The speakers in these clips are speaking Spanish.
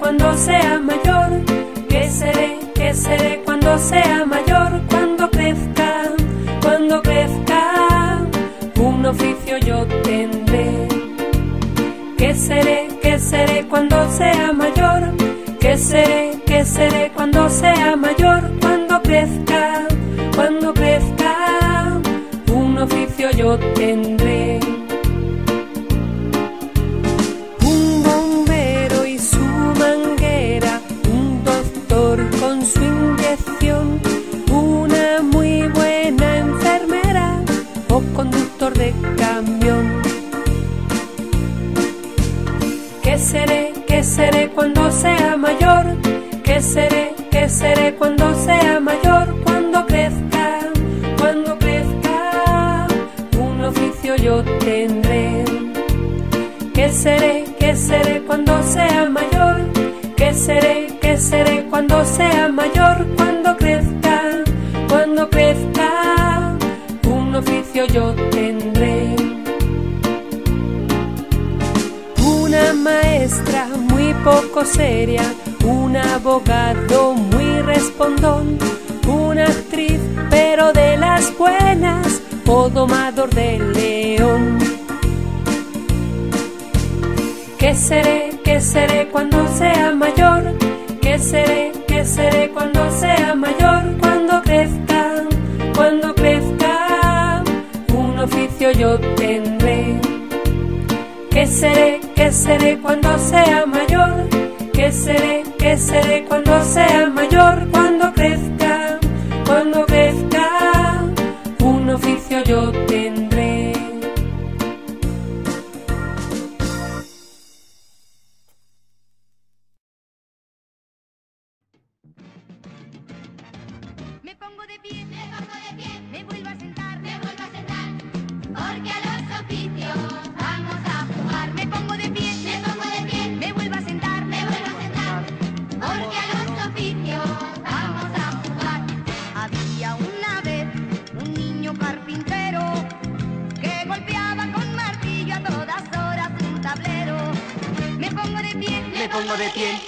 cuando sea mayor? ¿Qué seré cuando sea mayor? Cuando crezca, un oficio yo tendré. ¿Qué seré cuando sea mayor? ¿Qué seré cuando sea mayor? Cuando crezca, un oficio yo tendré. Un bombero y su manguera, un doctor con su inyección, una muy buena enfermera o conductor de camión. ¿Qué seré cuando sea mayor? ¿Qué seré cuando sea mayor? Cuando crezca, un oficio yo tendré. ¿Qué seré cuando sea mayor? ¿Qué seré cuando sea mayor? Cuando crezca, un oficio yo tendré. Una maestra muy poco seria, un abogado muy respondón, una actriz pero de las buenas o domador de león. ¿Qué seré cuando sea mayor? ¿Qué seré cuando sea mayor? Cuando crezca, un oficio yo tendré. ¿Qué seré cuando sea mayor? ¿Qué seré cuando sea mayor? Cuando crezca, un oficio yo tendré. Me pongo de pie, me vuelvo a sentar, porque a los oficios vamos a jugar. Me pongo de pie, me vuelvo a sentar, porque a los oficios vamos a jugar. Había una vez un niño carpintero que golpeaba con martillo a todas horas un tablero. Me pongo de pie,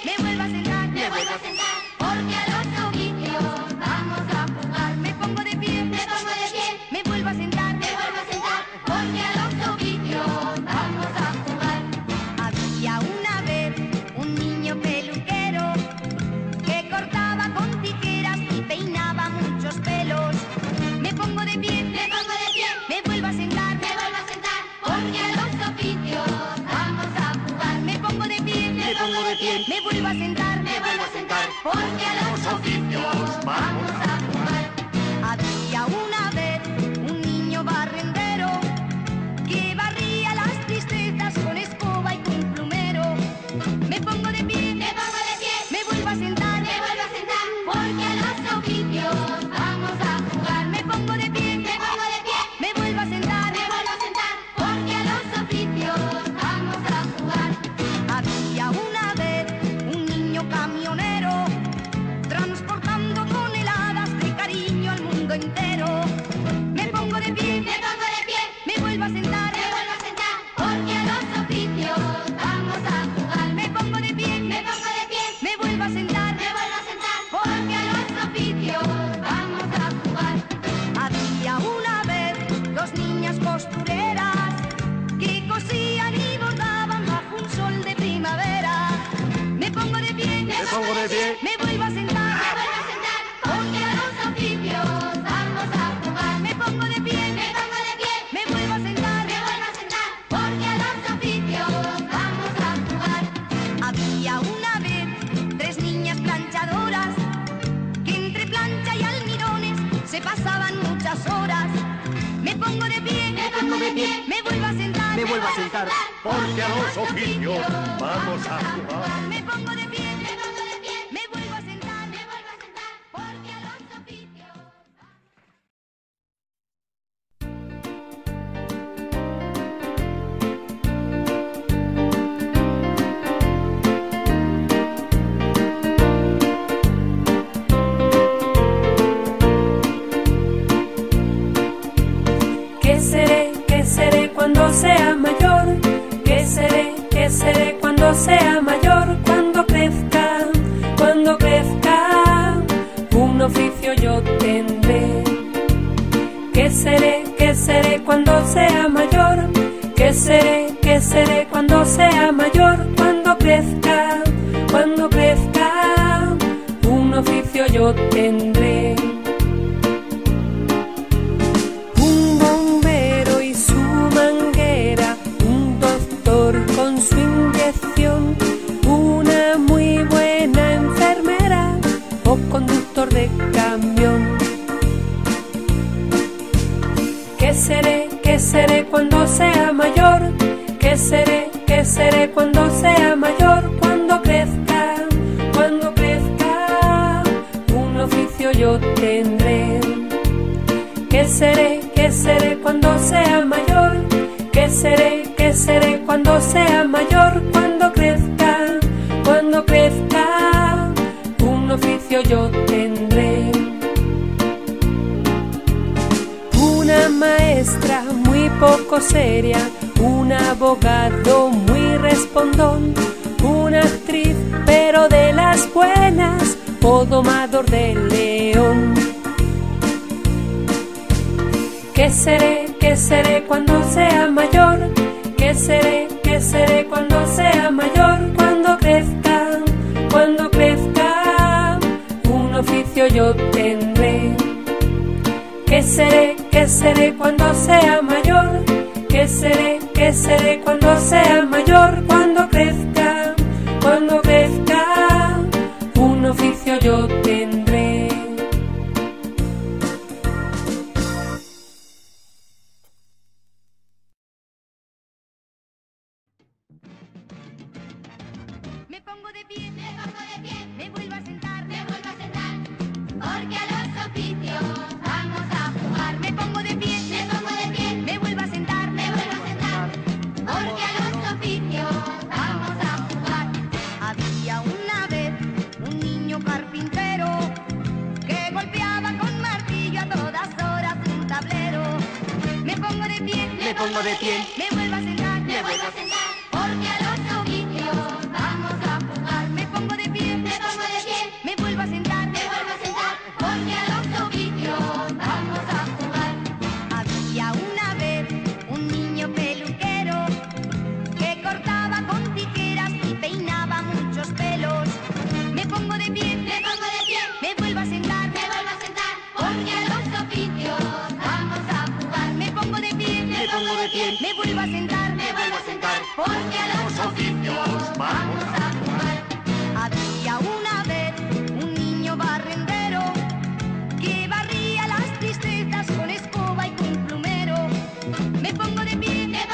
me vuelvo a sentar, porque a los oficios vamos a jugar. Me pongo de pie, me vuelvo a sentar, porque a los oficios vamos a jugar. Había una vez un niño peluquero que cortaba con tijeras y peinaba muchos pelos. Me pongo de pie, me vuelvo a sentar, porque a los oficios vamos a jugar. Me pongo de pie, me vuelvo a sentar, porque a los oficios vamos a jugar. Había una vez un niño barrendero que barría las tristezas con escoba y con plumero. Me pongo de pie, me vuelvo a sentar, porque a los oficios vamos a jugar. Me pongo de pie, me vuelvo a sentar, porque a los oficios vamos a jugar. Había una vez un niño camionero transportando toneladas de cariño al mundo entero. Me pongo de pie, me vuelvo a sentar, porque a los oficios vamos a jugar. Me pongo de pie, me vuelvo a sentar, porque a los oficios vamos a jugar. Había una vez dos niñas costureras que cosían y bordaban bajo un sol de primavera. Me pongo de pie, me vuelvo a sentar, porque a los oficios vamos a jugar. Me pongo de pie, me vuelvo a sentar, porque a los oficios vamos a jugar. Había una vez tres niñas planchadoras que entre plancha y almirones se pasaban muchas horas. Me pongo de pie, me vuelvo a sentar, porque a los oficios vamos a jugar. Me pongo de pie, me vuelvo a sentar, porque a los oficios. ¿Qué seré cuando sea mayor? ¿Qué seré cuando sea mayor? Cuando crezca, seré cuando sea mayor? Cuando crezca, un oficio yo tendré. Un bombero y su manguera, un doctor con su inyección, una muy buena enfermera o conductor de camión. ¿Qué seré cuando sea mayor? ¿Qué seré cuando sea mayor? Cuando crezca, un oficio yo tendré. ¿Qué seré cuando sea mayor? ¿Qué seré cuando sea mayor? Cuando crezca, un oficio yo tendré. Una maestra muy poco seria, un abogado muy respondón, una actriz pero de las buenas o domador de león. ¿Qué seré cuando sea mayor? ¿Qué seré cuando sea mayor? Cuando crezca, un oficio yo tendré. ¿Qué seré cuando sea mayor? ¿Qué seré cuando sea mayor? Cuando crezca, un oficio yo tendré. Me pongo de pie, me vuelvo a sentar, porque a los oficios vamos a jugar. Me pongo de pie, me vuelvo a sentar, porque a los oficios vamos a jugar. Había una vez un niño carpintero que golpeaba con martillo a todas horas un tablero. Me pongo de pie, me vuelvo a sentar, porque a los oficios vamos a jugar. Me pongo de pie, me vuelvo a sentar, porque a los oficios vamos a jugar. Había una vez un niño peluquero que cortaba con tijeras y peinaba muchos pelos. Me pongo de pie, me vuelvo a sentar, porque a los oficios vamos a jugar. Me pongo de pie, me vuelvo a sentar, porque a los oficios vamos a jugar. Había una vez un niño barrendero que barría las tristezas con escoba y con plumero. Me pongo de pie, me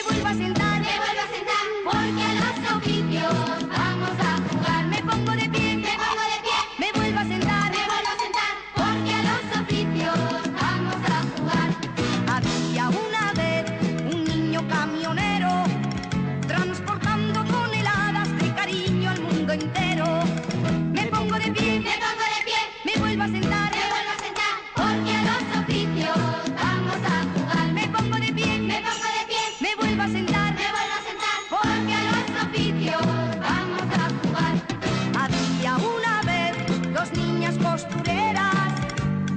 vuelvo a sentar, porque a los oficios vamos a jugar. Me pongo de pie, me vuelvo a sentar, porque a los oficios vamos a jugar. Había una vez un niño camionero transportando toneladas de cariño al mundo entero. Me pongo de pie, me vuelvo a sentar, porque a los oficios vamos a jugar. Me pongo de pie, me vuelvo a sentar, porque a los oficios vamos a jugar. Había una vez dos niñas costureras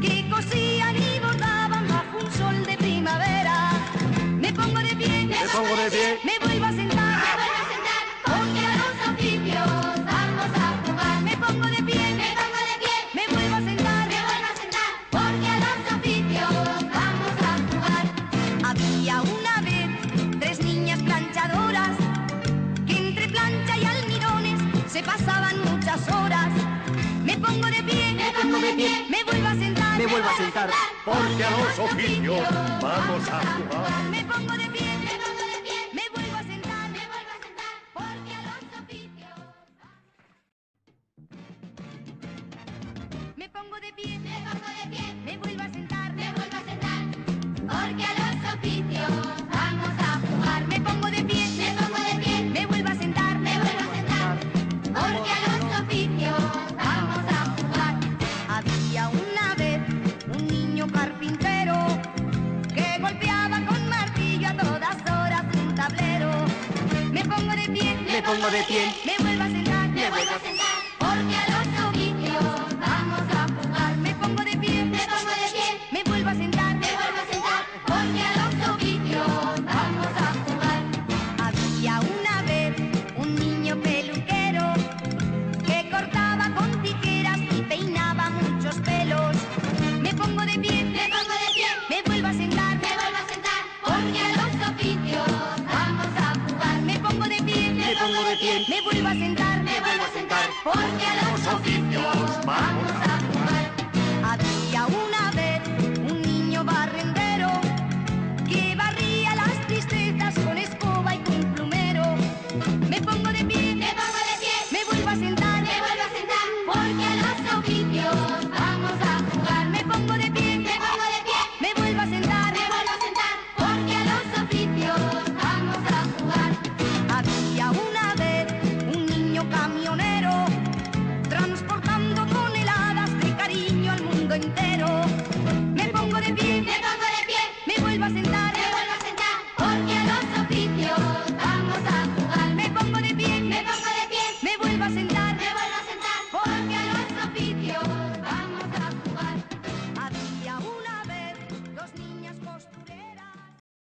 que cosían y bordaban bajo un sol de primavera. Me pongo de pie, me vuelvo a sentar, porque a los oficios vamos a jugar. Me pongo de pie, me vuelvo a sentar, porque a los oficios vamos a jugar. Había una vez tres niñas planchadoras que entre plancha y almirones se pasaban muchas horas. Me pongo de pie, me vuelvo a sentar, porque a los oficios vamos a jugar. me pongo de pie, me vuelvo a sentar, porque a los oficios. Me pongo de pie, me vuelvo a sentar, porque a los oficios vamos a jugar. Me pongo de pie, me vuelvo a sentar, porque a los oficios vamos a jugar. Había una vez un niño carpintero que golpeaba con martillo a todas horas un tablero. Me pongo de pie, me vuelvo a sentar, porque a los oficios vamos a jugar. Me pongo de pie, me vuelvo a sentar, porque a los oficios vamos a jugar. me vuelvo a sentar, porque a